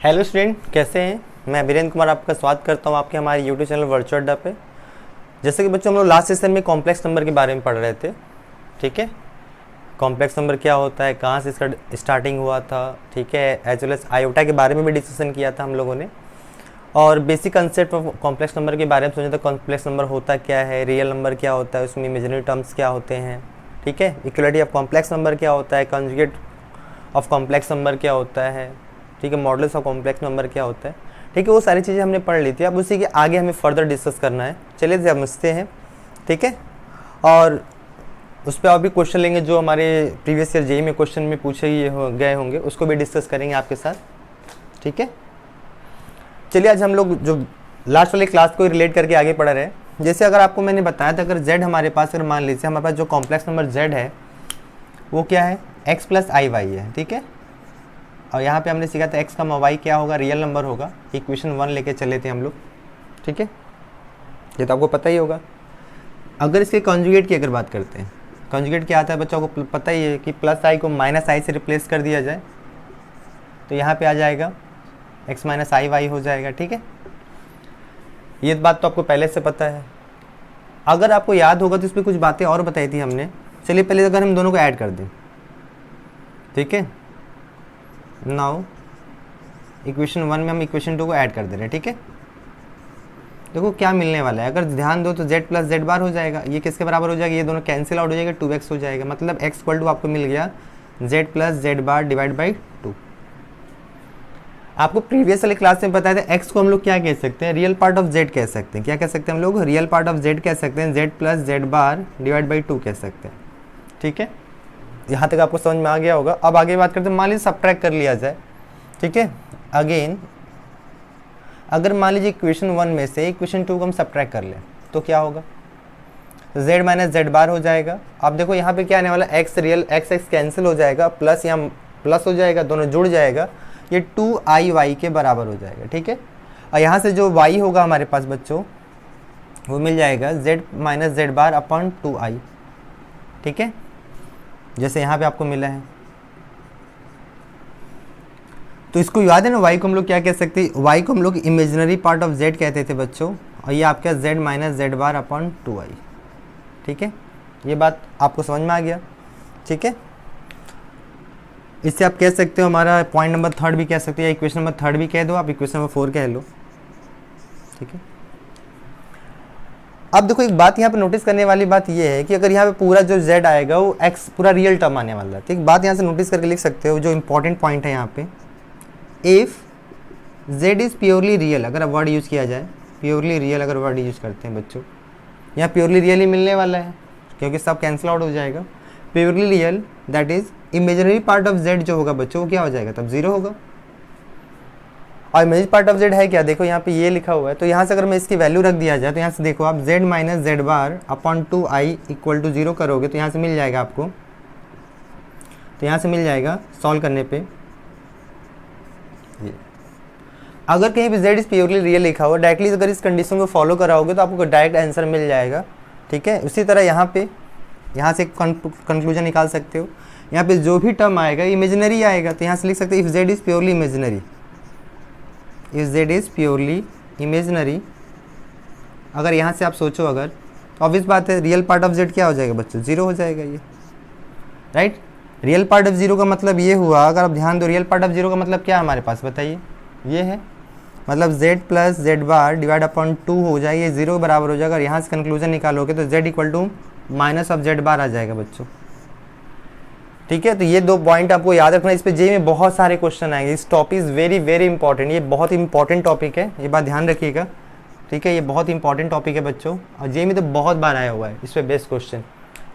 Hello student, कैसे हैं। मैं वीरेंद्र कुमार आपका स्वागत करता हूं आपके हमारे यूट्यूब चैनल वर्चुअल अड्डा पे। जैसे कि बच्चों हम लोग लास्ट सेशन में कॉम्प्लेक्स नंबर के बारे में पढ़ रहे थे। ठीक है, कॉम्प्लेक्स नंबर क्या होता है, कहाँ से इसका स्टार्टिंग हुआ था, ठीक है, एज वेल एज आयोटा के बारे में भी डिस्कशन किया था हम लोगों ने। और basic concept of complex number के बारे में सोचा था। कॉम्प्लेक्स नंबर होता क्या है, रियल नंबर क्या होता है, उसमें इमेजिनरी टर्म्स क्या होते हैं, ठीक है, इक्वलिटी ऑफ कॉम्प्लेक्स नंबर क्या होता है, कंजुगेट ऑफ कॉम्प्लेक्स नंबर क्या होता है, ठीक है, मॉडल्स ऑफ कॉम्प्लेक्स नंबर क्या होता है, ठीक है, वो सारी चीज़ें हमने पढ़ ली थी। अब उसी के आगे हमें फर्दर डिस्कस करना है। चलिए समझते हैं, ठीक है। और उस पर और भी क्वेश्चन लेंगे जो हमारे प्रीवियस ईयर जेईई में क्वेश्चन में पूछे गए होंगे, उसको भी डिस्कस करेंगे आपके साथ, ठीक है। चलिए आज हम लोग जो लास्ट वाले क्लास को रिलेट करके आगे पढ़ रहे हैं। जैसे अगर आपको मैंने बताया था, अगर z हमारे पास, अगर मान लीजिए हमारे पास जो कॉम्प्लेक्स नंबर z है वो क्या है, x प्लस आई वाई है, ठीक है। और यहाँ पे हमने सीखा था x का y क्या होगा, रियल नंबर होगा। इक्वेशन 1 लेके चले थे हम लोग, ठीक है, ये तो आपको पता ही होगा। अगर इसके कॉन्जुगेट की अगर बात करते हैं, कॉन्जुगेट क्या आता है बच्चों को पता ही है कि प्लस आई को माइनस आई से रिप्लेस कर दिया जाए तो यहाँ पे आ जाएगा x माइनस आई वाई हो जाएगा, ठीक है। ये बात तो आपको पहले से पता है। अगर आपको याद होगा तो इस पर कुछ बातें और बताई थी हमने। चलिए पहले अगर हम दोनों को ऐड कर दें, ठीक है। नाउ इक्वेशन 1 में हम इक्वेशन 2 को ऐड कर दे रहे हैं, ठीक है। देखो क्या मिलने वाला है, अगर ध्यान दो तो z प्लस जेड बार हो जाएगा। ये किसके बराबर हो जाएगा, ये दोनों कैंसिल आउट हो जाएगा, 2x हो जाएगा। मतलब x इक्वल टू आपको मिल गया z plus Z bar divide by 2। आपको प्रीवियस वाले क्लास में बताया था x को हम लोग क्या कह सकते हैं, रियल पार्ट ऑफ z कह सकते हैं। क्या कह सकते हैं हम लोग, रियल पार्ट ऑफ z कह सकते हैं, z plus Z bar divide by 2 कह सकते हैं, ठीक है। यहाँ तक आपको समझ में आ गया होगा। अब आगे बात करते हैं, मान लीजिए सब्ट्रैक्ट कर लिया जाए, ठीक है। अगेन अगर मान लीजिए इक्वेशन 1 में से इक्वेशन 2 को हम सब्ट्रैक्ट कर लें तो क्या होगा, z माइनस जेड बार हो जाएगा। अब देखो यहाँ पे क्या आने वाला, x रियल x कैंसिल हो जाएगा, प्लस यहाँ प्लस हो जाएगा, दोनों जुड़ जाएगा, ये 2i y के बराबर हो जाएगा, ठीक है। और यहाँ से जो y होगा हमारे पास बच्चों वो मिल जाएगा z minus Z bar upon 2i, ठीक है, जैसे यहाँ पे आपको मिला है। तो इसको याद है ना, y को हम लोग क्या कह सकते हैं, y को हम लोग इमेजिनरी पार्ट ऑफ z कहते थे बच्चों, और ये आपका z minus Z bar upon 2i, ठीक है। ये बात आपको समझ में आ गया, ठीक है। इससे आप कह सकते हो हमारा पॉइंट नंबर 3 भी कह सकते हो, या इक्वेशन नंबर 3 भी कह दो, आप इक्वेशन नंबर 4 कह लो, ठीक है। अब देखो एक बात यहाँ पे नोटिस करने वाली बात ये है कि अगर यहाँ पे पूरा जो z आएगा वो x पूरा रियल टर्म आने वाला है। ठीक, बात यहाँ से नोटिस करके लिख सकते हो, जो इंपॉर्टेंट पॉइंट है यहाँ पे, if z is purely real, अगर अब वर्ड यूज़ किया जाए प्योरली रियल, अगर वर्ड यूज़ करते हैं बच्चों, यहाँ प्योरली रियल ही मिलने वाला है क्योंकि सब कैंसिल आउट हो जाएगा। Purely real that is imaginary part of z जो होगा बच्चों वो क्या हो जाएगा, तब 0 होगा। और इमेज पार्ट ऑफ z है क्या, देखो यहाँ पे ये लिखा हुआ है, तो यहाँ से अगर मैं इसकी वैल्यू रख दिया जाए तो यहाँ से देखो आप z minus Z bar upon 2i equal to 0 करोगे तो यहाँ से मिल जाएगा आपको, तो यहाँ से मिल जाएगा सॉल्व करने पे ये। अगर कहीं पे z इज प्योरली रियल लिखा हुआ, डायरेक्टली अगर इस कंडीशन को फॉलो कराओगे तो आपको डायरेक्ट आंसर मिल जाएगा, ठीक है। उसी तरह यहाँ पे, यहाँ से कंक्लूजन निकाल सकते हो, यहाँ पे जो भी टर्म आएगा इमेजिनरी आएगा, तो यहाँ से लिख सकते हो if z is purely imaginary, if z is purely imaginary. अगर यहाँ से आप सोचो, अगर ऑब्वियस बात है रियल पार्ट ऑफ z क्या हो जाएगा बच्चों, 0 हो जाएगा ये, राइट। रियल पार्ट ऑफ 0 का मतलब ये हुआ, अगर आप ध्यान दो, रियल पार्ट ऑफ 0 का मतलब क्या है हमारे पास बताइए, ये है, मतलब z प्लस जेड बार डिवाइड अपॉन 2 हो जाएगा, ये 0 बराबर हो जाएगा। अगर यहाँ से कंक्लूजन निकालोगे तो z equal to minus of z bar आ जाएगा बच्चों, ठीक है। तो ये 2 पॉइंट आपको याद रखना, इस पे जेईई में बहुत सारे क्वेश्चन आएंगे। इस topic is very very important, ये बहुत इंपॉर्टेंट टॉपिक है, ये बात ध्यान रखिएगा, ठीक है। ये बहुत इंपॉर्टेंट टॉपिक है बच्चों, और जेईई में तो बहुत बार आया हुआ है इस पर बेस्ट क्वेश्चन।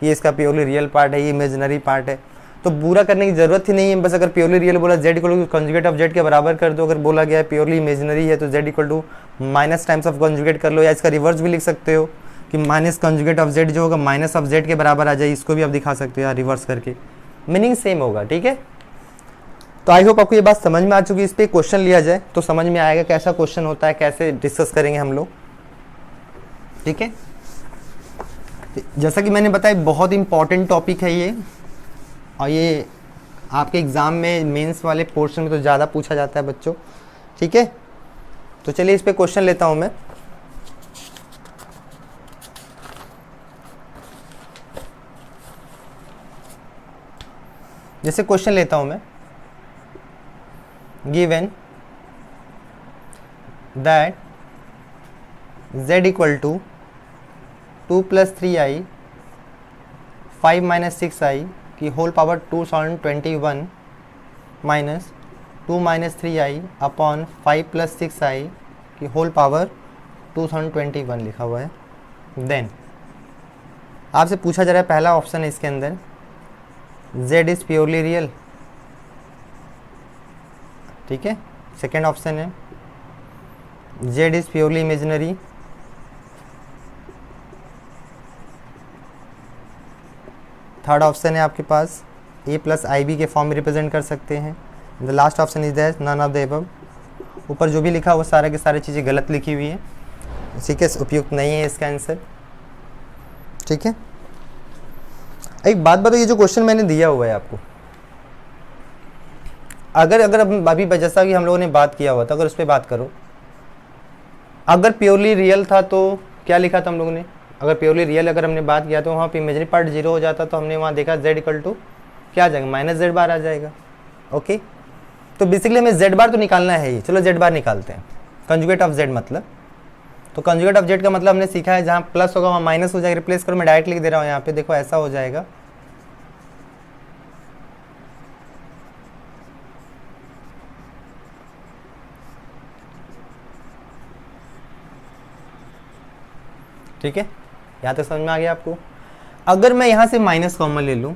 ये इसका प्योरली रियल पार्ट है, ये इमेजिनरी पार्ट है, तो पूरा करने की जरूरत ही नहीं है। बस अगर प्योरली रियल बोला z equal to conjugate of z के बराबर कर दो, अगर बोला गया है प्योरली इमेजिनरी है तो z equal to minus times of conjugate कर लो, या इसका रिवर्स भी लिख सकते हो कि माइनस कंजुगेट ऑफ z जो होगा माइनस ऑफ z के बराबर आ जाए, इसको भी आप दिखा सकते हो यार रिवर्स करके, मीनिंग सेम होगा, ठीक है। तो आई होप आपको ये बात समझ में आ चुकी है। इस पर क्वेश्चन लिया जाए तो समझ में आएगा कैसा क्वेश्चन होता है, कैसे डिस्कस करेंगे हम लोग, ठीक है। जैसा कि मैंने बताया बहुत इंपॉर्टेंट टॉपिक है ये, और ये आपके एग्ज़ाम में मेंस वाले पोर्शन में तो ज़्यादा पूछा जाता है बच्चों, ठीक है, तो चलिए इस पे क्वेश्चन लेता हूं मैं। जैसे क्वेश्चन लेता हूं मैं, given that z equal to 2 + 3i 5 - 6i की whole power 2021 minus 2 - 3i upon 5 + 6i की होल पावर 2021 लिखा हुआ है। देन आपसे पूछा जा रहा है, पहला ऑप्शन है इसके अंदर z इज़ प्योरली रियल, ठीक है। सेकेंड ऑप्शन है z is purely imaginary, third option है आपके पास a + ib के फॉर्म में रिप्रेजेंट कर सकते हैं। The last option is that none of the above. ऊपर जो भी लिखा वो सारा की सारी चीज़ें गलत लिखी हुई है, इसी के उपयुक्त नहीं है इसका आंसर, ठीक है। एक बात बताओ, ये जो क्वेश्चन मैंने दिया हुआ है आपको, अगर अभी जैसा कि हम लोगों ने बात किया हुआ था, अगर उस पर बात करो, अगर प्योरली रियल था तो क्या लिखा था हम लोगों ने, अगर प्योरली रियल अगर हमने बात किया तो वहाँ पे इमेजिनरी पार्ट 0 हो जाता, तो हमने वहाँ देखा z इक्वल टू क्या आ जाएगा, -z बार आ जाएगा। ओके, तो बेसिकली हमें z बार तो निकालना है ही, चलो z बार निकालते हैं। कंजुगेट ऑफ z मतलब, तो कंजुगेट ऑफ z का मतलब हमने सीखा है, जहाँ प्लस होगा वहाँ माइनस हो जाएगा, रिप्लेस करो, मैं डायरेक्ट लिख दे रहा हूँ यहाँ पे, देखो ऐसा हो जाएगा। ठीक है, यहाँ तक समझ में आ गया आपको। अगर मैं यहाँ से माइनस कॉमन ले लूँ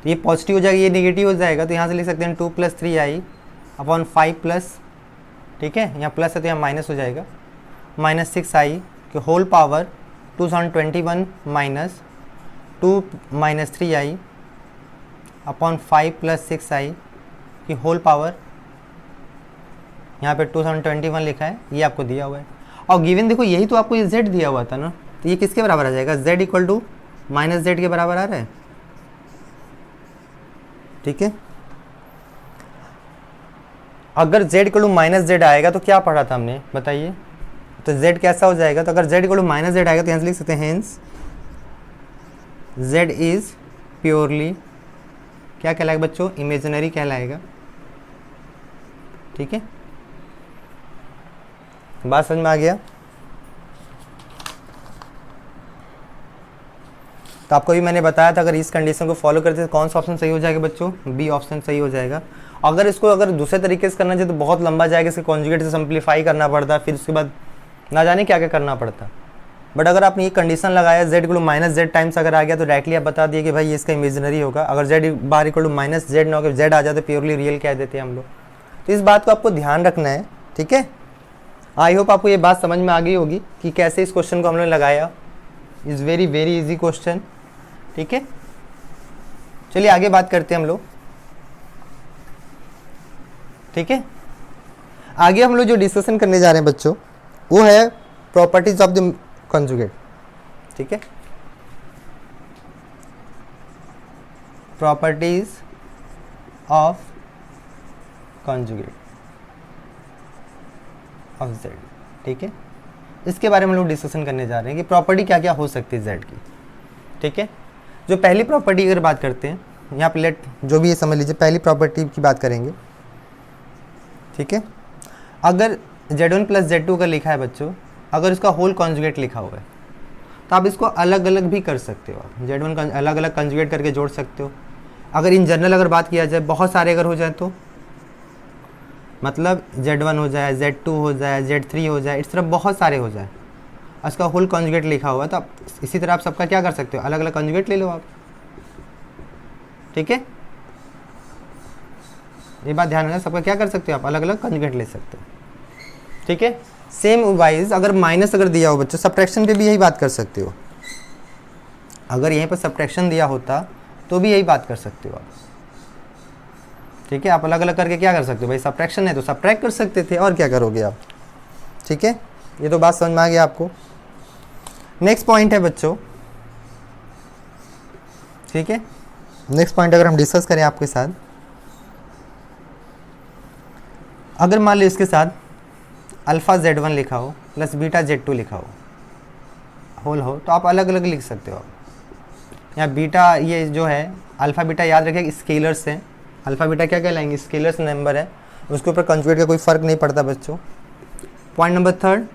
तो ये पॉजिटिव हो जाएगा, ये नेगेटिव हो जाएगा, तो यहाँ से लिख सकते हैं 2 + 3i अपॉन 5 ठीक है, यहाँ प्लस है तो यहाँ माइनस हो जाएगा, -6i के whole power 2021 minus 2 - 3i upon 5 + 6i की होल पावर, यहाँ पे 2021 लिखा है, ये आपको दिया हुआ है। और गिवन देखो, यही तो आपको ये z दिया हुआ था ना, तो ये किसके बराबर आ जाएगा, z इक्वल टू -z के बराबर आ रहा है, ठीक है। अगर z इक्वल टू -z आएगा तो क्या पढ़ा था हमने, बताइए, तो z कैसा हो जाएगा, तो अगर z इक्वल टू -z आएगा तो यहाँ से लिख सकते हैं हेंस z इज प्योरली क्या कहलाएगा बच्चों, इमेजिनरी कहलाएगा, ठीक है। बात समझ में आ गया। तो आपको भी मैंने बताया था, अगर इस कंडीशन को फॉलो करते तो कौन सा ऑप्शन सही हो जाएगा बच्चों, बी ऑप्शन सही हो जाएगा। अगर इसको अगर दूसरे तरीके से करना चाहिए तो बहुत लंबा जाएगा, इसके कॉन्जुगेट से सिंप्लीफाई करना पड़ता, फिर उसके बाद ना जाने क्या क्या करना पड़ता। बट अगर आपने ये कंडीशन लगाया z equal to -z times अगर आ गया तो डायरेक्टली आप बता दिए कि भाई ये इसका इमेजिनरी होगा। अगर z bar equal to -z ना होकर z आ जाए तो प्योरली रियल कह देते हैं हम लोग। तो इस बात को आपको ध्यान रखना है, ठीक है। आई होप आपको ये बात समझ में आ गई होगी कि कैसे इस क्वेश्चन को हम लोगों ने लगाया। Is very very easy question, ठीक है। चलिए आगे बात करते हैं हम लोग, ठीक है। आगे हम लोग जो डिस्कशन करने जा रहे हैं बच्चों, वो है प्रॉपर्टीज ऑफ द कंजुगेट, ठीक है। Properties of conjugate of z, ठीक है। इसके बारे में हम लोग डिस्कशन करने जा रहे हैं कि प्रॉपर्टी क्या क्या हो सकती है z की, ठीक है। जो पहली प्रॉपर्टी अगर बात करते हैं, यहाँ पे लेट जो भी ये समझ लीजिए, पहली प्रॉपर्टी की बात करेंगे, ठीक है। अगर z1 + z2 का लिखा है बच्चों, अगर इसका होल कॉन्जुगेट लिखा हुआ है तो आप इसको अलग अलग भी कर सकते हो, आप z1 का अलग अलग कॉन्जुगेट करके जोड़ सकते हो। अगर इन जनरल अगर बात किया जाए, बहुत सारे अगर हो जाए तो मतलब z1 हो जाए, z2 हो जाए, z3 हो जाए, इस तरह बहुत सारे हो जाए, उसका होल कॉन्जुगेट लिखा हुआ है, तो आप इसी तरह आप सबका क्या कर सकते हो, अलग अलग कॉन्जुगेट ले लो आप, ठीक है। ये बात ध्यान रखना, सबका क्या कर सकते हो आप, अलग अलग कॉन्जुगेट ले सकते हो, ठीक है। सेम वाइज अगर माइनस अगर दिया हो बच्चों, सब्ट्रैक्शन पे भी यही बात कर सकते हो। अगर यहीं पर सब्ट्रैक्शन दिया होता तो भी यही बात कर सकते हो आप, ठीक है। आप अलग अलग करके क्या कर सकते हो, भाई सब्ट्रैक्शन है तो सब्ट्रैक्ट कर सकते थे, और क्या करोगे आप, ठीक है। ये तो बात समझ में आ गया आपको। नेक्स्ट पॉइंट है बच्चों, ठीक है। नेक्स्ट पॉइंट अगर हम डिस्कस करें आपके साथ, अगर मान लो इसके साथ अल्फ़ा Z1 लिखा हो प्लस बीटा Z2 लिखा हो होल हो, तो आप अलग अलग लिख सकते हो। यहाँ बीटा ये जो है अल्फ़ा बीटा याद रखिए स्केलर्स हैं, अल्फ़ा बीटा क्या कहलाएंगे, स्केलर्स नंबर है, उसके ऊपर कंजुगेट का कोई फ़र्क नहीं पड़ता बच्चों। पॉइंट नंबर थर्ड,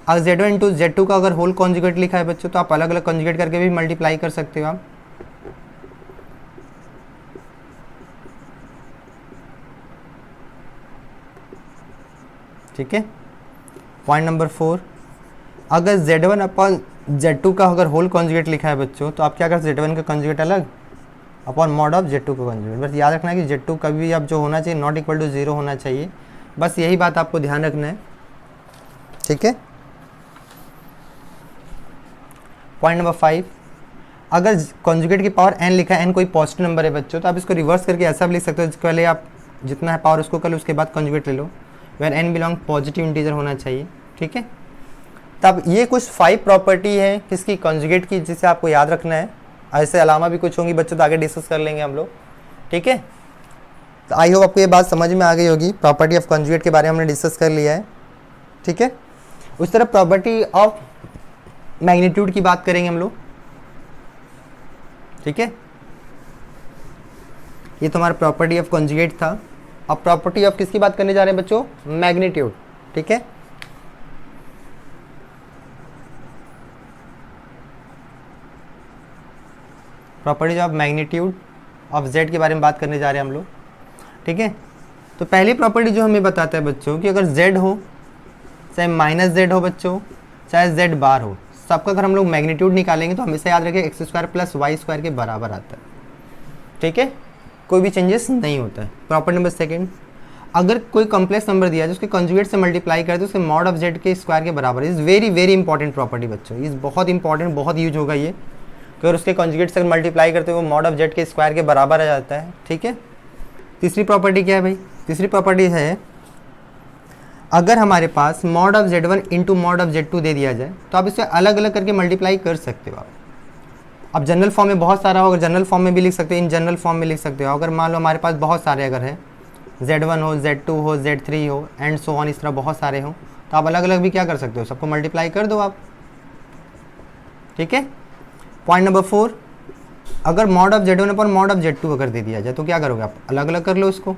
अगर Z1 इंटू Z2 का अगर होल कॉन्जुगेट लिखा है बच्चों तो आप अलग अलग कॉन्जुगेट करके भी मल्टीप्लाई कर सकते हो आप। ठीक है। पॉइंट नंबर 4, अगर Z1 अपॉन Z2 का अगर होल कॉन्जुगेट लिखा है बच्चों तो आप क्या कर Z1 का कॉन्जुगेट अलग अपॉन मॉड ऑफ Z2 का कॉन्जुगेट। बस याद रखना है कि Z2 कभी भी आप जो होना चाहिए नॉट इक्वल टू 0 होना चाहिए, बस यही बात आपको ध्यान रखना है। ठीक है। पॉइंट नंबर 5, अगर कॉन्जुगेट की पावर n लिखा है, n कोई पॉजिटिव नंबर है बच्चों, तो आप इसको रिवर्स करके ऐसा भी लिख सकते हो, पहले आप जितना है पावर उसको कर लो, उसके बाद कॉन्जुगेट ले लो, where n belong positive integer होना चाहिए। ठीक है। तब ये कुछ 5 प्रॉपर्टी है किसकी, कॉन्जुगेट की, जिसे आपको याद रखना है। ऐसे अलावा भी कुछ होंगी बच्चों, तो आगे डिस्कस कर लेंगे हम लोग। ठीक है। तो आई होप आपको ये बात समझ में आ गई होगी, प्रॉपर्टी ऑफ कॉन्जुगेट के बारे में हमने डिस्कस कर लिया है। ठीक है। उस तरह प्रॉपर्टी ऑफ मैग्नीट्यूड की बात करेंगे हम लोग। ठीक है। ये तो हमारा प्रॉपर्टी ऑफ कॉन्जुगेट था। अब प्रॉपर्टी ऑफ किसकी बात करने जा रहे हैं बच्चों, मैग्नीट्यूड। ठीक है। Properties of magnitude of z के बारे में बात करने जा रहे हैं हम लोग। ठीक है। तो पहली प्रॉपर्टी जो हमें बताता है बच्चों कि अगर z हो, चाहे माइनस z हो बच्चों, चाहे z बार हो, सबका अगर हम लोग मैग्नीट्यूड निकालेंगे तो हमेशा याद रखें X square plus Y square के बराबर आता है। ठीक है। कोई भी चेंजेस नहीं होता है। प्रॉपर्टी नंबर सेकंड, अगर कोई कॉम्प्लेक्स नंबर दिया है उसके कॉन्जुगेट से मल्टीप्लाई करे तो उसके मॉड ऑफ z के स्क्वायर के बराबर। Is very very important property बच्चों, इज़ बहुत इंपॉर्टेंट, बहुत यूज होगा ये, कि अगर उसके कॉन्जुगेट से मल्टीप्लाई करते हो वो मॉड ऑफ z के स्क्वायर के बराबर आ जाता है। ठीक है। तीसरी प्रॉपर्टी क्या है भाई, तीसरी प्रॉपर्टी है अगर हमारे पास mod of z1 into mod of z2 दे दिया जाए तो आप इसे अलग अलग करके मल्टीप्लाई कर सकते हो आप। अब जनरल फॉर्म में बहुत सारा हो, अगर जनरल फॉर्म में भी लिख सकते हो, इन जनरल फॉर्म में लिख सकते हो। अगर मान लो हमारे पास बहुत सारे अगर है z1 हो, z2 हो, z3 हो एंड सो ऑन, इस तरह बहुत सारे हो, तो आप अलग अलग भी क्या कर सकते हो, सबको मल्टीप्लाई कर दो आप। ठीक है। पॉइंट नंबर 4, अगर मॉड ऑफ z1 पर मॉड ऑफ z2 अगर दे दिया जाए तो क्या करोगे आप, अलग अलग कर लो उसको।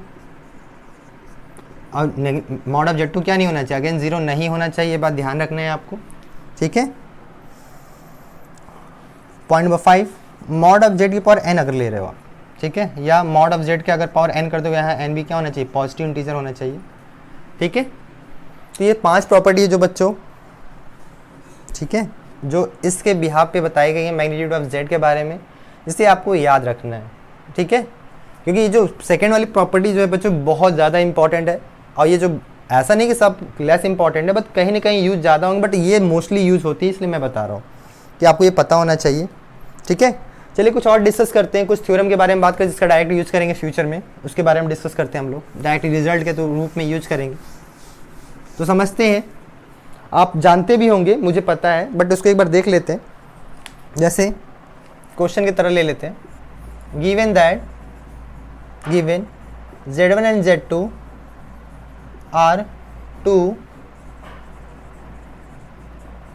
और मॉड ऑफ z2 क्या नहीं होना चाहिए, अगेन 0 नहीं होना चाहिए, ये बात ध्यान रखना है आपको। ठीक है। Point number 5, mod of z की पावर n अगर ले रहे हो आप, ठीक है, या मॉड ऑफ z के अगर पावर n कर दो, यहाँ n भी क्या होना चाहिए, पॉजिटिव इंटीजर होना चाहिए। ठीक है। तो ये 5 प्रॉपर्टी है जो बच्चों, ठीक है, जो इसके बिहाफ पे बताई गई है मैग्नीट्यूड ऑफ z के बारे में, जिसे आपको याद रखना है। ठीक है। क्योंकि ये जो सेकेंड वाली प्रॉपर्टी जो है बच्चों बहुत ज़्यादा इंपॉर्टेंट है, और ये जो ऐसा नहीं कि सब लेस इंपॉर्टेंट है, बट कहीं ना कहीं यूज ज़्यादा होंगे, बट ये मोस्टली यूज होती है, इसलिए मैं बता रहा हूँ कि आपको ये पता होना चाहिए। ठीक है। चलिए कुछ और डिस्कस करते हैं, कुछ थ्योरम के बारे में बात करें जिसका डायरेक्ट यूज करेंगे फ्यूचर में, उसके बारे में डिस्कस करते हैं हम लोग, डायरेक्ट रिजल्ट के तो रूप में यूज करेंगे। तो समझते हैं, आप जानते भी होंगे मुझे पता है, बट उसको एक बार देख लेते हैं। जैसे क्वेश्चन की तरह ले लेते हैं, given that given z1 and z2 are 2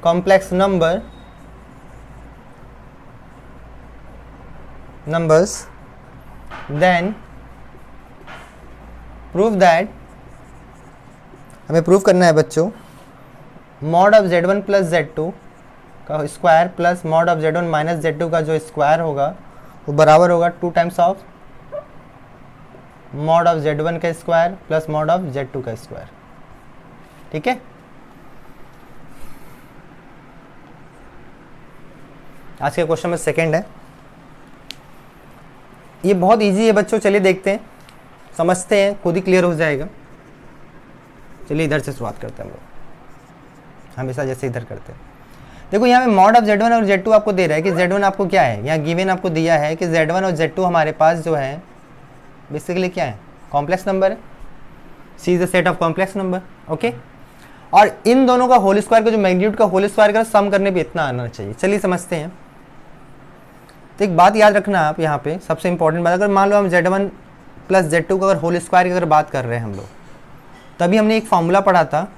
complex numbers, then prove that, हमें प्रूव करना है बच्चों, mod of z1 plus z2 का square plus mod of z1 minus z2 का जो स्क्वायर होगा वो बराबर होगा 2 times of mod of z1 का square plus mod of z2 का स्क्वायर। ठीक है। आज के क्वेश्चन में सेकंड है, ये बहुत इजी है बच्चों, चलिए देखते हैं, समझते हैं, खुद ही क्लियर हो जाएगा। चलिए इधर से शुरुआत करते हैं हम लोग, हमेशा जैसे इधर करते हैं। देखो यहाँ पे मॉड ऑफ z1 और z2 आपको दे रहा है कि z1 आपको क्या है, यहाँ गिवन आपको दिया है कि z1 और z2 हमारे पास जो है बेसिकली क्या है, कॉम्प्लेक्स नंबर है, C is the set of complex number. Okay. और इन दोनों का होल स्क्वायर का जो मैग्नीट्यूड का होल स्क्वायर का सम करने पे इतना आना चाहिए। चलिए समझते हैं। तो एक बात याद रखना आप यहाँ पे, सबसे इंपॉर्टेंट बात, अगर मान लो हम z1 प्लस z2 का अगर होल स्क्वायर की अगर बात कर रहे हैं हम लोग, तभी हमने एक फॉर्मूला पढ़ा था,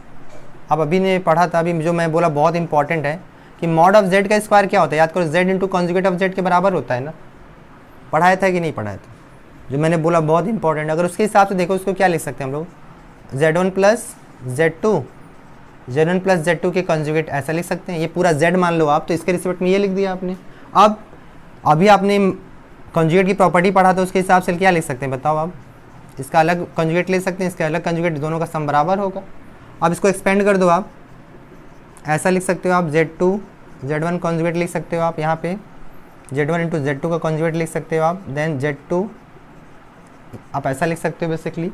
अब अभी ने पढ़ा था, अभी जो मैं बोला बहुत इंपॉर्टेंट है कि मॉड ऑफ जेड का स्क्वायर क्या होता है, याद करो Z into conjugate of Z के बराबर होता है ना, पढ़ाया था कि नहीं पढ़ाया था, जो मैंने बोला बहुत इंपॉर्टेंट। अगर उसके हिसाब से देखो उसको क्या लिख सकते हैं हम लोग, z1 प्लस z2 के कॉन्जुगेट ऐसा लिख सकते हैं, ये पूरा z मान लो आप, तो इसके रिस्पेक्ट में ये लिख दिया आपने। अब अभी आपने कॉन्जुगेट की प्रॉपर्टी पढ़ा तो उसके हिसाब से क्या लिख सकते हैं बताओ आप, इसका अलग कॉन्जुगेट ले सकते हैं, इसका अलग कॉन्जुगेट, दोनों का सम बराबर होगा। अब इसको एक्सपेंड कर दो आप, ऐसा लिख सकते हो आप z1 कॉन्जुगेट लिख सकते हो आप, यहाँ पे z1 इंटू z2 का कॉन्जुगेट लिख सकते हो आप, देन z2 आप ऐसा लिख सकते हो बेसिकली।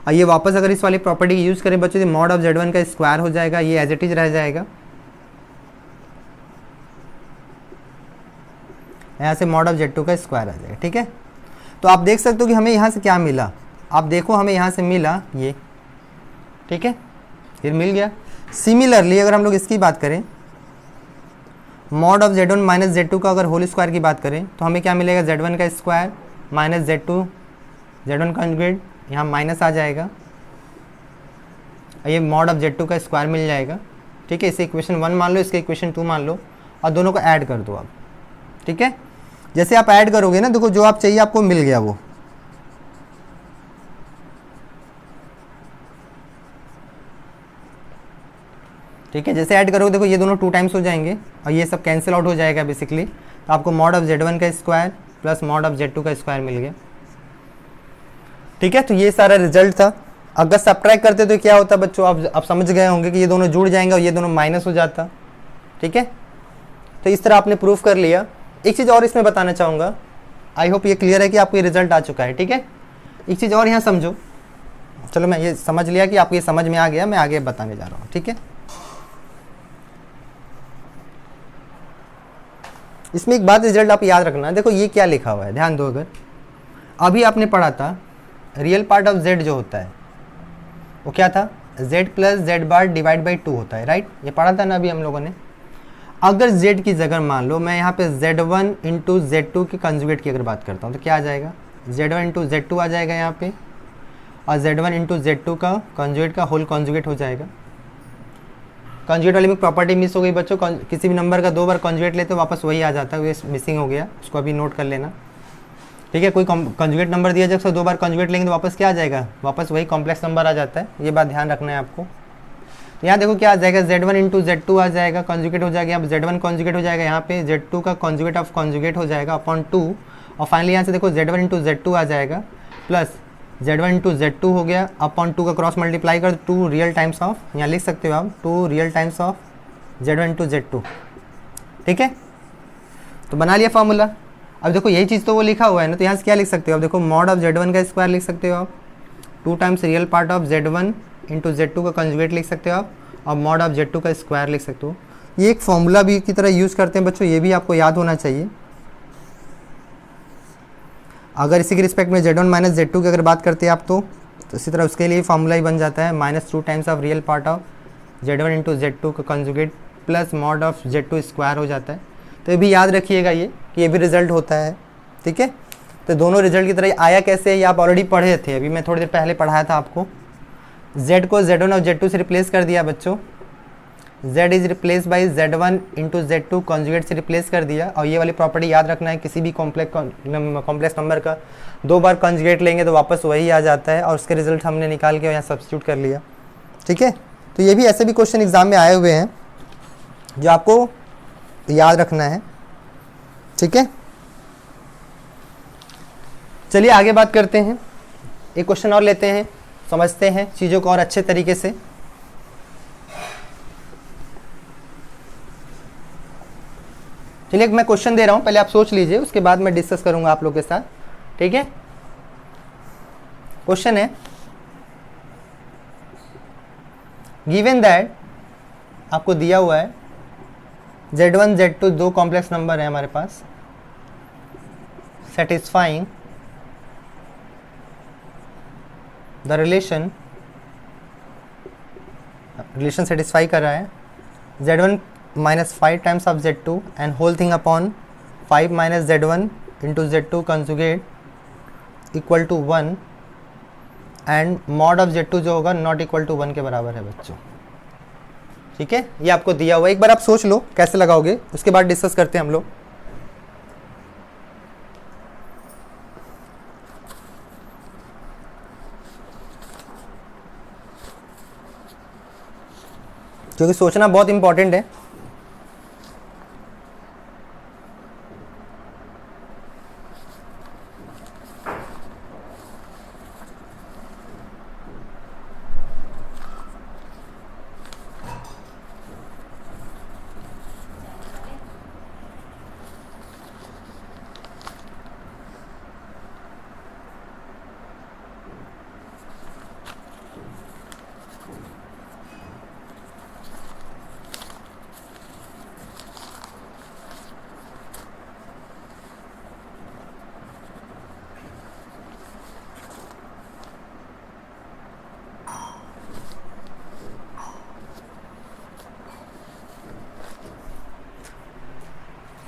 और ये वापस अगर इस वाली प्रॉपर्टी की यूज़ करें बच्चों तो मॉड ऑफ z1 का स्क्वायर हो जाएगा, ये एज इट इज रह जाएगा, यहाँ से मॉड ऑफ z2 का स्क्वायर आ जाएगा। ठीक है, तो आप देख सकते हो कि हमें यहाँ से क्या मिला, आप देखो हमें यहाँ से मिला ये, ठीक है, फिर मिल गया। सिमिलरली अगर हम लोग इसकी बात करें, mod of z1 minus z2 का अगर होल स्क्वायर की बात करें तो हमें क्या मिलेगा, z1 का स्क्वायर माइनस z1 कॉन्जुगेट, यहाँ माइनस आ जाएगा, ये मॉड ऑफ z2 का स्क्वायर मिल जाएगा। ठीक है, इसे इक्वेशन 1 मान लो, इसके इक्वेशन 2 मान लो, और दोनों को ऐड कर दो आप। ठीक है, जैसे आप ऐड करोगे ना, देखो जो आप चाहिए आपको मिल गया वो। ठीक है, जैसे ऐड करोगे देखो ये दोनों 2 टाइम्स हो जाएंगे और ये सब कैंसिल आउट हो जाएगा बेसिकली, तो आपको मॉड ऑफ z1 का square plus mod of z2 का स्क्वायर मिल गया। ठीक है, तो ये सारा रिजल्ट था। अगर सब्ट्रैक्ट करते तो क्या होता बच्चों, आप समझ गए होंगे कि ये दोनों जुड़ जाएंगे और ये दोनों माइनस हो जाता। ठीक है, तो इस तरह आपने प्रूफ कर लिया। एक चीज़ और इसमें बताना चाहूँगा, आई होप ये क्लियर है कि आपको ये रिजल्ट आ चुका है। ठीक है, एक चीज़ और यहाँ समझो, चलो मैं ये समझ लिया कि आपको ये समझ में आ गया, मैं आगे बताने जा रहा हूँ। ठीक है, इसमें एक बात रिजल्ट आप याद रखना, देखो ये क्या लिखा हुआ है, ध्यान दो। अगर अभी आपने पढ़ा था रियल पार्ट ऑफ z जो होता है वो क्या था, z plus Z bar divide by 2 होता है, राइट, ये पढ़ा था ना अभी हम लोगों ने। अगर z की जगह मान लो मैं यहाँ पे z1 इंटू z2 के कंजुगेट की अगर बात करता हूँ तो क्या आ जाएगा, z1 इंटू z2 आ जाएगा यहाँ पे, और z1 इंटू z2 का कंजुगेट का होल कंजुगेट हो जाएगा। कंजुगेट वाली में प्रॉपर्टी मिस हो गई बच्चों, किसी भी नंबर का 2 बार कंजुगेट लेते वापस वही आ जाता है, वो मिसिंग हो गया, उसको अभी नोट कर लेना। ठीक है, कोई कंजुगेट नंबर दिया जाए 2 बार कंजुगेट लेंगे तो वापस क्या आ जाएगा, वापस वही कॉम्प्लेक्स नंबर आ जाता है, ये बात ध्यान रखना है आपको। यहाँ देखो क्या आ जाएगा, z1 इंटू z2 आ जाएगा, कंजुगेट हो जाएगा, अब z1 कंजुगेट हो जाएगा, यहाँ पे z2 का कंजुगेट ऑफ कंजुगेट हो जाएगा अपॉन 2, और फाइनली यहाँ से देखो z1 इंटू z2 आ जाएगा, प्लस z1 इंटू z2 हो गया अपॉन 2 का क्रॉस मल्टीप्लाई कर 2 रियल टाइम्स ऑफ, यहाँ लिख सकते हो आप 2 real times of z1 into z2। ठीक है, तो बना लिया फॉर्मूला। अब देखो यही चीज़ तो वो लिखा हुआ है ना, तो यहाँ से क्या लिख सकते हो आप, देखो मॉड ऑफ z1 का स्क्वायर लिख सकते हो आप, 2 times real part of z1 into z2 का कंजुगेट लिख सकते हो आप, और मॉड ऑफ z2 का स्क्वायर लिख सकते हो। ये एक फॉर्मूला भी की तरह यूज़ करते हैं बच्चों, ये भी आपको याद होना चाहिए। अगर इसी के रिस्पेक्ट में z1 माइनस z2 की अगर बात करते हैं आप तो इसी तरह उसके लिए फॉर्मूला ही बन जाता है, -2 times of real part of z1 into z2 का conjugate plus mod of z2 square हो जाता है। तो ये भी याद रखिएगा ये कि ये भी रिजल्ट होता है। ठीक है, तो दोनों रिजल्ट की तरह आया कैसे, ये आप ऑलरेडी पढ़े थे, अभी मैं थोड़ी देर पहले पढ़ाया था आपको। z को z1 और z2 से रिप्लेस कर दिया बच्चों, z is replace by z1 into z2 conjugate से रिप्लेस कर दिया, और ये वाली प्रॉपर्टी याद रखना है, किसी भी कॉम्प्लेक्स नंबर का 2 बार कॉन्जुगेट लेंगे तो वापस वही आ जाता है, और उसके रिजल्ट हमने निकाल के यहाँ सब्स्टिट्यूट कर लिया। ठीक है, तो ये भी ऐसे भी क्वेश्चन एग्जाम में आए हुए हैं जो आपको याद रखना है। ठीक है, चलिए आगे बात करते हैं, एक क्वेश्चन और लेते हैं, समझते हैं चीज़ों को और अच्छे तरीके से। चलिए मैं क्वेश्चन दे रहा हूं, पहले आप सोच लीजिए, उसके बाद मैं डिस्कस करूंगा आप लोग के साथ। ठीक है, क्वेश्चन है गिवन दैट, आपको दिया हुआ है z1 z2 दो कॉम्प्लेक्स नंबर है हमारे पास, सेटिस्फाइंग द रिलेशन सेटिस्फाई कर रहा है z1 minus 5 times of z2 and whole thing upon 5 minus z1 into z2 conjugate equal to 1, and mod of Z2 जो होगा नॉट इक्वल टू 1 के बराबर है बच्चों। ठीक है, ये आपको दिया हुआ है, एक बार आप सोच लो कैसे लगाओगे, उसके बाद डिस्कस करते हैं हम लोग। क्योंकि सोचना बहुत इंपॉर्टेंट है।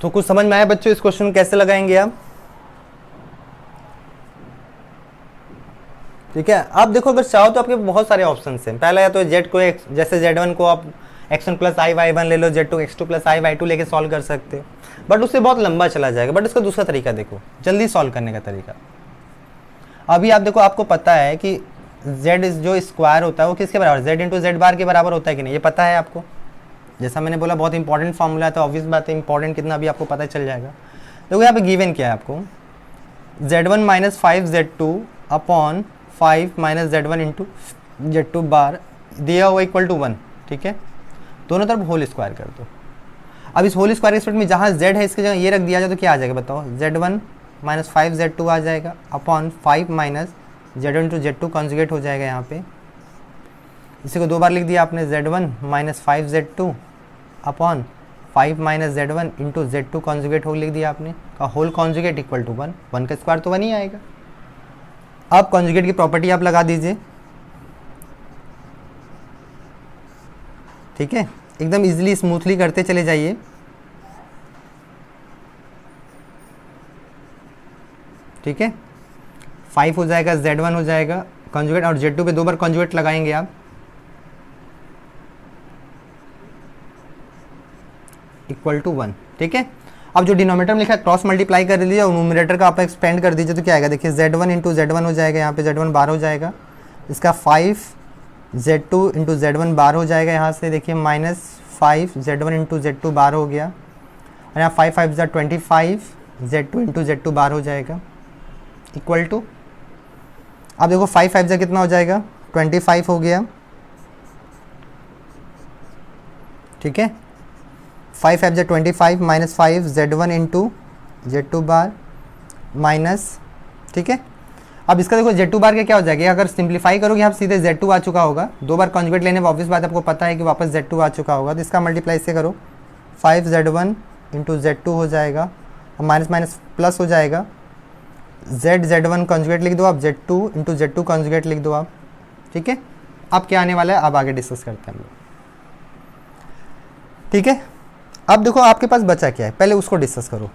तो कुछ समझ में आया बच्चों, इस क्वेश्चन कैसे लगाएंगे आप? ठीक है, आप देखो अगर चाहो तो आपके बहुत सारे ऑप्शन हैं। पहला या तो जेड को जैसे Z1 को आप x1 plus I Y one ले लो, Z2 x2 plus I Y two लेके सॉल्व कर सकते हो, बट उससे बहुत लंबा चला जाएगा। बट इसका दूसरा तरीका देखो, जल्दी सॉल्व करने का तरीका। अभी आप देखो, आपको पता है कि z जो स्क्वायर होता है वो किसके बराबर, z इंटू जेड बार के बराबर होता है कि नहीं, ये पता है आपको। जैसा मैंने बोला बहुत इंपॉर्टेंट फॉर्मूला है, तो ऑब्वियस बात है इंपॉर्टेंट कितना भी आपको पता चल जाएगा। देखो यहाँ पे गिवन क्या है आपको, Z1 minus 5Z2 upon 5 minus Z1 into Z2 बार दिया हुआ इक्वल टू 1। ठीक है, दोनों तरफ होल स्क्वायर कर दो। अब इस होल स्क्वायर के स्पेक्ट में जहाँ Z है इसकी जगह ये रख दिया जाए तो क्या आ जाएगा बताओ, Z1 माइनस 5Z2 आ जाएगा upon 5 minus Z1 into Z2 conjugate हो जाएगा यहाँ पे। इसी को दो बार लिख दिया आपने, Z1 minus 5Z2 upon 5 minus Z1 into Z2 conjugate हो लिख दिया आपने, का होल कॉन्जुगेट इक्वल टू 1। 1 का स्क्वायर तो 1 ही आएगा। अब कॉन्जुगेट की प्रॉपर्टी आप लगा दीजिए। ठीक है, एकदम इजीली स्मूथली करते चले जाइए। ठीक है, 5 हो जाएगा, Z1 हो जाएगा कॉन्जुगेट, और Z2 पे दो बार कॉन्जुगेट लगाएंगे आप, इक्वल टू 1। ठीक है, अब जो डिनोमिनेटर में लिखा है क्रॉस मल्टीप्लाई कर लीजिए और न्यूमरेटर का आप एक्सपेंड कर दीजिए, तो क्या आएगा देखिए, Z1 इंटू Z1 हो जाएगा, यहाँ पे Z1 बार हो जाएगा, इसका 5 Z2 इंटू Z1 बार हो जाएगा, यहाँ से देखिए माइनस 5 Z1 इंटू Z2 बार हो गया, और यहाँ 5 5 25 Z2 इंटू Z2 बार हो जाएगा, इक्वल टू, अब देखो 5 5 कितना हो जाएगा, 25 हो गया। ठीक है, 5 5 25 माइनस 5 Z1 इंटू Z2 बार माइनस। ठीक है, अब इसका देखो Z2 बार के क्या हो जाएगा, अगर सिंप्लीफाई करोगे आप सीधे Z2 आ चुका होगा, दो बार कॉन्जुगेट लेने में ऑब्वियस बात आपको पता है कि वापस Z2 आ चुका होगा, तो इसका मल्टीप्लाई से करो, 5 Z1 इंटू Z2 हो जाएगा, और माइनस माइनस प्लस हो जाएगा, Z1 कॉन्जुगेट लिख दो आप, Z2 इंटू Z2 कॉन्जुगेट लिख दो आप। ठीक है, अब क्या आने वाला है, अब आगे डिस्कस करते हैं हम लोग। ठीक है, अब देखो आपके पास बचा क्या है, पहले उसको डिस्कस करो।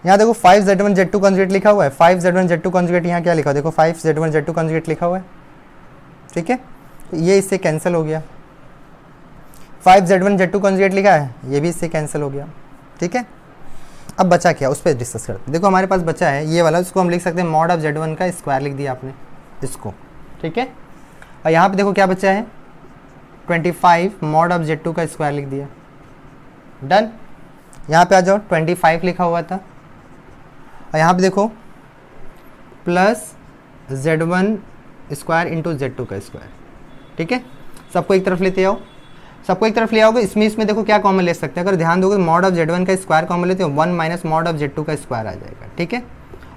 यहाँ देखो 5 Z1 Z2 कॉन्जुगेट लिखा हुआ है, 5 Z1 Z2 कॉन्जुगेट यहाँ क्या लिखा है, देखो 5 Z1 Z2 कॉन्जुगेट लिखा हुआ है। ठीक है, तो ये इससे कैंसिल हो गया, 5 Z1 Z2 कॉन्जुगेट लिखा है, ये भी इससे कैंसिल हो गया। ठीक है, अब बचा क्या, उस पर डिस्कस करते हैं। देखो हमारे पास बचा है ये वाला, इसको हम लिख सकते हैं मॉड ऑफ Z1 का स्क्वायर लिख दिया आपने इसको। ठीक है, और यहाँ पे देखो क्या बचा है, 25 मॉड ऑफ Z2 का स्क्वायर लिख दिया, डन। यहाँ पे आ जाओ, 25 लिखा हुआ था, और यहाँ पे देखो plus Z1 square into Z2 का स्क्वायर। ठीक है, सबको एक तरफ लेते आओ, सबको एक तरफ ले आओगे, इसमें देखो क्या कॉमन ले सकते हैं, अगर ध्यान दोगे मॉड ऑफ Z1 का स्क्वायर कॉमन लेते हो, 1 माइनस मॉड ऑफ Z2 का स्क्वायर आ जाएगा। ठीक है,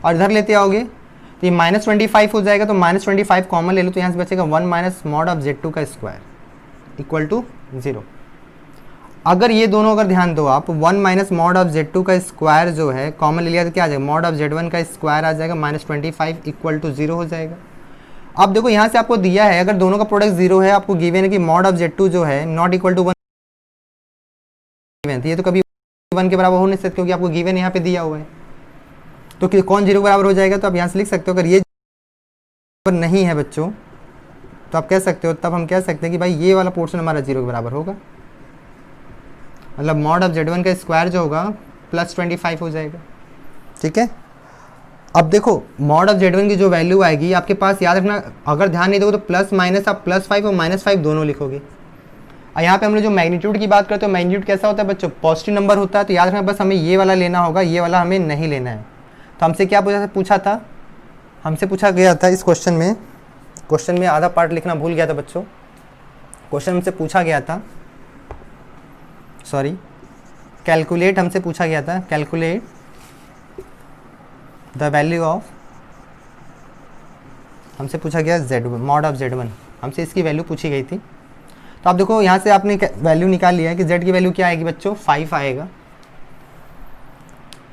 और इधर लेते आओगे तो ये माइनस 25 हो जाएगा, तो माइनस 25 कॉमन ले लो, तो यहाँ से बचेगा 1 माइनस मॉड ऑफ Z2 का स्क्वायर इक्वल टू 0। अगर ये दोनों अगर ध्यान दो आप, 1 माइनस मॉड ऑफ Z2 का स्क्वायर जो है कॉमन ले लिया तो क्या आ जाएगा, मॉड ऑफ Z1 का स्क्वायर आ जाएगा, माइनस 25 इक्वल टू 0 हो जाएगा। अब देखो यहाँ से आपको दिया है, अगर दोनों का प्रोडक्ट 0 है, आपको गिवन है कि मॉड ऑफ Z2 जो है नॉट इक्वल टू 1, ये तो कभी 1 के बराबर हो नहीं सकते क्योंकि आपको गिवन यहाँ पे दिया हुआ है, तो कौन 0 के बराबर हो जाएगा, तो आप यहाँ से लिख सकते हो, अगर ये पर नहीं है बच्चों, तो आप कह सकते हो, तब हम कह सकते हैं कि भाई ये वाला पोर्शन हमारा 0 के बराबर होगा। मतलब मॉड ऑफ Z1 का स्क्वायर जो होगा +25 हो जाएगा। ठीक है, अब देखो मॉड ऑफ Z1 की जो वैल्यू आएगी आपके पास, याद रखना, अगर ध्यान नहीं दोगे तो प्लस माइनस आप +5 और -5 दोनों लिखोगे। और यहाँ पे हम लोग जो मैग्नीट्यूड की बात करते हैं, मैग्नीट्यूड कैसा होता है बच्चों, पॉजिटिव नंबर होता है। तो याद रखना बस हमें ये वाला लेना होगा, ये वाला हमें नहीं लेना है। तो हमसे क्या पूछा था, हमसे पूछा गया था इस क्वेश्चन में आधा पार्ट लिखना भूल गया था बच्चों। क्वेश्चन हमसे पूछा गया था, सॉरी, कैलकुलेट हमसे पूछा गया था, कैलकुलेट द वैल्यू ऑफ, हमसे पूछा गया Z1, मॉड ऑफ Z1, हमसे इसकी वैल्यू पूछी गई थी। तो आप देखो यहाँ से आपने वैल्यू निकाल लिया है कि Z की वैल्यू क्या आएगी बच्चों, 5 आएगा।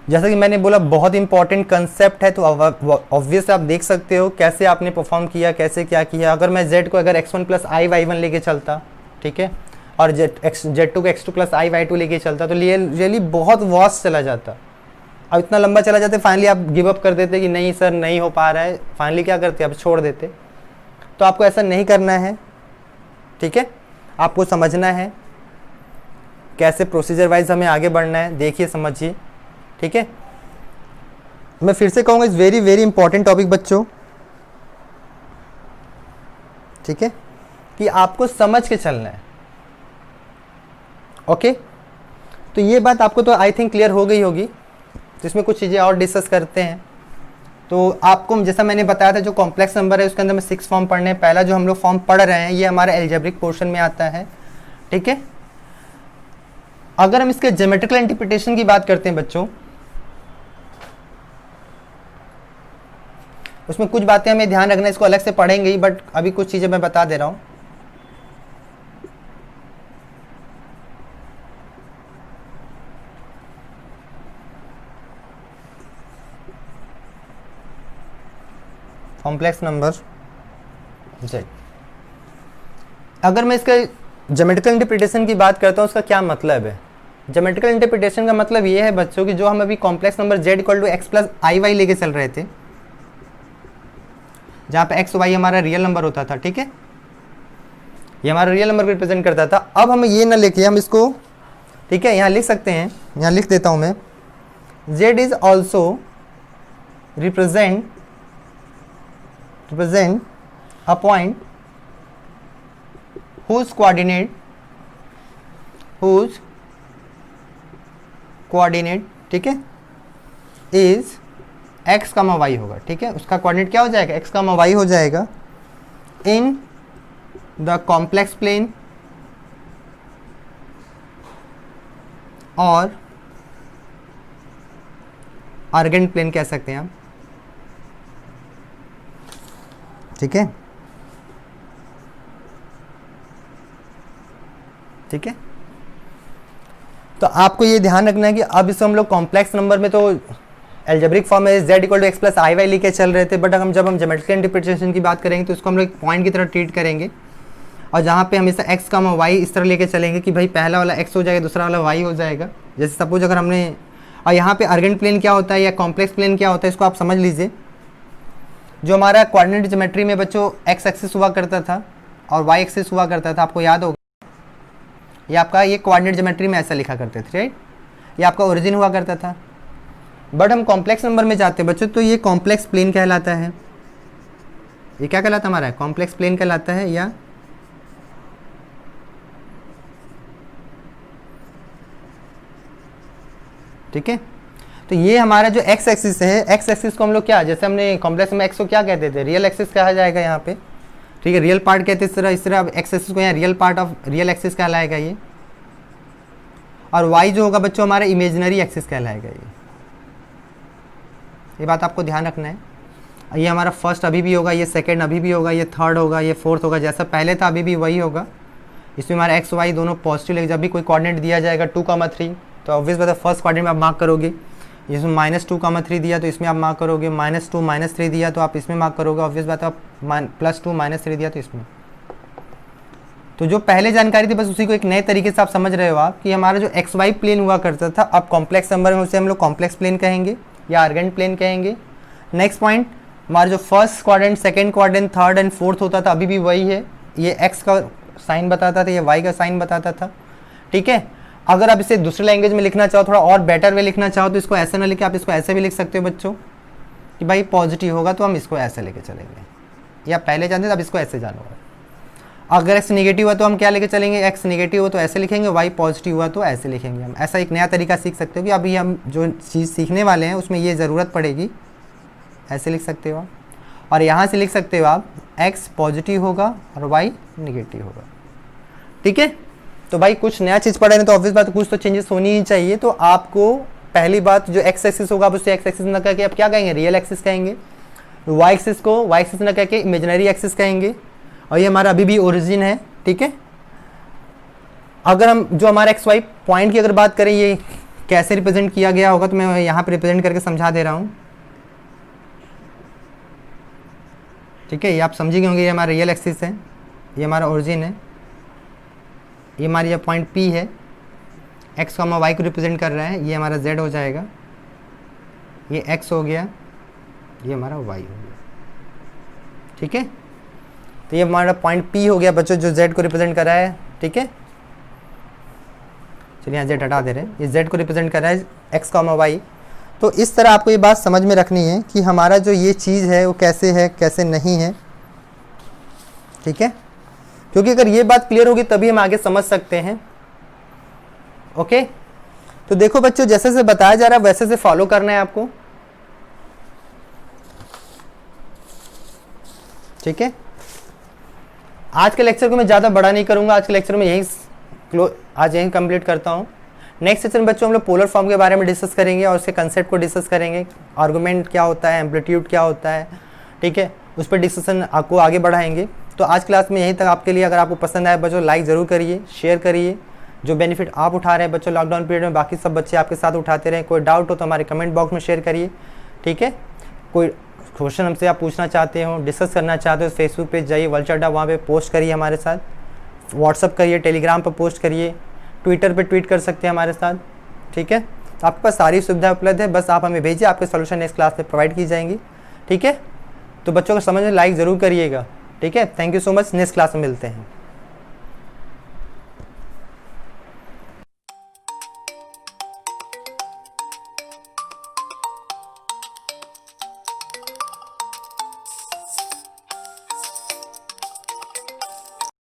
जैसा कि मैंने बोला बहुत इंपॉर्टेंट कंसेप्ट है, तो ऑब्वियस आप देख सकते हो कैसे आपने परफॉर्म किया, कैसे क्या किया। अगर मैं Z को अगर x1 + i/y1 लेके चलता, ठीक है, और Z2 को x2 + i/y2 लेके चलता, तो रियली बहुत वास्ट चला जाता। अब इतना लंबा चला जाते, फाइनली आप गिव अप कर देते कि नहीं सर नहीं हो पा रहा है, फाइनली क्या करते, आप छोड़ देते। तो आपको ऐसा नहीं करना है, ठीक है, आपको समझना है कैसे प्रोसीजर वाइज हमें आगे बढ़ना है, देखिए समझिए। ठीक है, मैं फिर से कहूँगा it's very very important topic बच्चों। ठीक है, कि आपको समझ के चलना है। ओके, तो ये बात आपको तो आई थिंक क्लियर हो गई होगी। तो इसमें कुछ चीज़ें और डिस्कस करते हैं। तो आपको जैसा मैंने बताया था, जो कॉम्प्लेक्स नंबर है उसके अंदर में 6 फॉर्म पढ़ने हैं। पहला जो हम लोग फॉर्म पढ़ रहे हैं ये हमारा एल्जेब्रिक पोर्शन में आता है। ठीक है, अगर हम इसके ज्योमेट्रिकल इंटरप्रिटेशन की बात करते हैं बच्चों, उसमें कुछ बातें हमें ध्यान रखना है, इसको अलग से पढ़ेंगे ही, बट अभी कुछ चीज़ें मैं बता दे रहा हूँ। कॉम्प्लेक्स नंबर Z, अगर मैं इसका ज्योमेट्रिकल इंटरप्रिटेशन की बात करता हूँ, उसका क्या मतलब है। ज्योमेट्रिकल इंटरप्रिटेशन का मतलब ये है बच्चों कि जो हम अभी complex number Z = x + iy लेके चल रहे थे, जहाँ पे x y हमारा रियल नंबर होता था, ठीक है, ये हमारा रियल नंबर को रिप्रेजेंट करता था। अब हमें ये ना लेके हम इसको, ठीक है, यहाँ लिख सकते हैं, यहाँ लिख देता हूँ मैं, Z is also represent a point whose coordinate, ठीक है, is x, y होगा। ठीक है, उसका कोऑर्डिनेट क्या हो जाएगा, x, y हो जाएगा इन द कॉम्प्लेक्स प्लेन और आर्गेंट प्लेन कह सकते हैं आप। ठीक है, ठीक है, तो आपको ये ध्यान रखना है कि अब इसको हम लोग कॉम्प्लेक्स नंबर में तो एल्जेब्रिक फॉर्म में Z = x + iy लेके चल रहे थे, बट जब हम ज्योमेट्रिकल इंटरप्रिटेशन की बात करेंगे तो इसको हम लोग एक पॉइंट की तरह ट्रीट करेंगे, और जहाँ पे हमेशा x, y इस तरह लेके चलेंगे कि भाई पहला वाला x हो जाएगा, दूसरा वाला y हो जाएगा। जैसे सपोज अगर हमने, और यहाँ पे आर्गेंट प्लेन क्या होता है या कॉम्प्लेक्स प्लेन क्या होता है, इसको आप समझ लीजिए। जो हमारा कोऑर्डिनेट ज्योमेट्री में बच्चों x एक्सिस हुआ करता था और y एक्सिस हुआ करता था, आपको याद होगा, ये आपका ये कोऑर्डिनेट ज्योमेट्री में ऐसा लिखा करते थे, राइट, ये आपका ओरिजिन हुआ करता था। बट हम कॉम्प्लेक्स नंबर में जाते हैं बच्चों, तो ये कॉम्प्लेक्स प्लेन कहलाता है। ये क्या कहलाता है हमारा, कॉम्प्लेक्स प्लेन कहलाता है, या ठीक है। तो ये हमारा जो x एक्सिस है, x एक्सिस को हम लोग क्या, जैसे हमने कॉम्प्लेक्स में x को क्या कहते थे, रियल एक्सिस कहा जाएगा यहाँ पे, ठीक है, रियल पार्ट कहते हैं इस तरह अब x एक्सिस को यहाँ real part of real axis कहलाएगा ये, और y जो होगा बच्चों हमारा इमेजिनरी एक्सिस कहलाएगा ये बात आपको ध्यान रखना है। ये हमारा फर्स्ट अभी भी होगा, ये सेकंड अभी भी होगा, ये थर्ड होगा, ये फोर्थ होगा, जैसा पहले था अभी भी वही होगा। इसमें हमारा x y दोनों पॉजिटिव लेके, जब भी कोई कोऑर्डिनेट दिया जाएगा 2, 3, तो ऑब्वियस बात है फर्स्ट कोऑर्डिनेट में आप मार्क करोगे। इसमें -2, 3 दिया तो इसमें आप मार्क करोगे, -2, -3 दिया तो आप इसमें मार्क करोगे, ऑब्वियस बात है आप +2, -3 दिया तो इसमें। तो जो पहले जानकारी थी बस उसी को एक नए तरीके से आप समझ रहे हो आप, कि हमारा जो एक्स वाई प्लेन हुआ करता था, अब कॉम्प्लेक्स नंबर में उसे हम लोग कॉम्प्लेक्स प्लेन कहेंगे या आर्गेंट प्लेन कहेंगे। नेक्स्ट पॉइंट, हमारा जो first quadrant, second quadrant, third and fourth होता था अभी भी वही है। ये एक्स का साइन बताता था, ये वाई का साइन बताता था, ठीक है। अगर आप इसे दूसरे लैंग्वेज में लिखना चाहो, थोड़ा और बेटर वे लिखना चाहो, तो इसको ऐसे ना लिखे, आप इसको ऐसे भी लिख सकते हो बच्चों कि भाई पॉजिटिव होगा तो हम इसको ऐसे लेके चलेंगे, या पहले जानते थे अब इसको ऐसे जाना होगा। अगर एक्स नेगेटिव हुआ तो हम क्या लेके चलेंगे, एक्स नेगेटिव हुआ तो ऐसे लिखेंगे, वाई पॉजिटिव हुआ तो ऐसे लिखेंगे। हम ऐसा एक नया तरीका सीख सकते हो कि अभी हम जो चीज़ सीखने वाले हैं उसमें ये ज़रूरत पड़ेगी, ऐसे लिख सकते हो आप। और यहाँ से लिख सकते हो आप एक्स पॉजिटिव होगा और वाई नेगेटिव होगा, ठीक है। तो भाई कुछ नया चीज़ पढ़े हैं तो ऑब्वियस बात कुछ तो चेंजेस होनी ही चाहिए। तो आपको पहली बात जो एक्स एक्सिस होगा आप उसे एक्स एक्सिस ना करके आप क्या कहेंगे, रियल एक्सिस कहेंगे। वाई एक्सिस को वाई एक्सिस ना करके इमेजिनरी एक्सिस कहेंगे। और ये हमारा अभी भी ओरिजिन है, ठीक है। अगर हम जो हमारा एक्स वाई पॉइंट की अगर बात करें ये कैसे रिप्रेजेंट किया गया होगा, तो मैं यहाँ पे रिप्रेजेंट करके समझा दे रहा हूँ, ठीक है। ये आप समझे होंगे, ये हमारा रियल एक्सिस है, ये हमारा ओरिजिन है, ये हमारी ये पॉइंट पी है, एक्स को हम वाई को रिप्रेजेंट कर रहा है, ये हमारा जेड हो जाएगा, ये एक्स हो गया, ये हमारा वाई हो गया, ठीक है। तो ये हमारा पॉइंट पी हो गया बच्चों जो जेड को रिप्रेजेंट कर रहा है, ठीक है। चलिए यहाँ जेड हटा दे रहे हैं, ये जेड को रिप्रेजेंट कर रहा है एक्स का वाई। तो इस तरह आपको ये बात समझ में रखनी है कि हमारा जो ये चीज़ है वो कैसे है कैसे नहीं है, ठीक है। क्योंकि अगर ये बात क्लियर होगी तभी हम आगे समझ सकते हैं, ओके। तो देखो बच्चों जैसे से बताया जा रहा है वैसे से फॉलो करना है आपको, ठीक है। आज के लेक्चर को मैं ज़्यादा बड़ा नहीं करूंगा, आज के लेक्चर में यहीं कंप्लीट करता हूँ। नेक्स्ट सेशन में बच्चों हम लोग पोलर फॉर्म के बारे में डिस्कस करेंगे और उसके कंसेप्ट को डिस्कस करेंगे, आर्गुमेंट क्या होता है, एम्पलीट्यूड क्या होता है, ठीक है। उस पर डिस्कशन आपको आगे बढ़ाएंगे। तो आज क्लास में यहीं तक आपके लिए। अगर आपको पसंद आए बच्चों लाइक ज़रूर करिए, शेयर करिए। जो बेनिफिट आप उठा रहे हैं बच्चों लॉकडाउन पीरियड में बाकी सब बच्चे आपके साथ उठाते रहें। कोई डाउट हो तो हमारे कमेंट बॉक्स में शेयर करिए, ठीक है। कोई क्वेश्चन हमसे आप पूछना चाहते हो, डिस्कस करना चाहते हो, फेसबुक पे जाइए वर्चर्डा, वहाँ पे पोस्ट करिए हमारे साथ, व्हाट्सअप करिए, टेलीग्राम पर पोस्ट करिए, ट्विटर पे ट्वीट कर सकते हैं हमारे साथ, ठीक है। तो आपके पास सारी सुविधा उपलब्ध है, बस आप हमें भेजिए, आपके सोल्यूशन नेक्स्ट क्लास में प्रोवाइड की जाएंगी, ठीक है। तो बच्चों को समझ में लाइक ज़रूर करिएगा, ठीक है। Thank you so much, next class में मिलते हैं।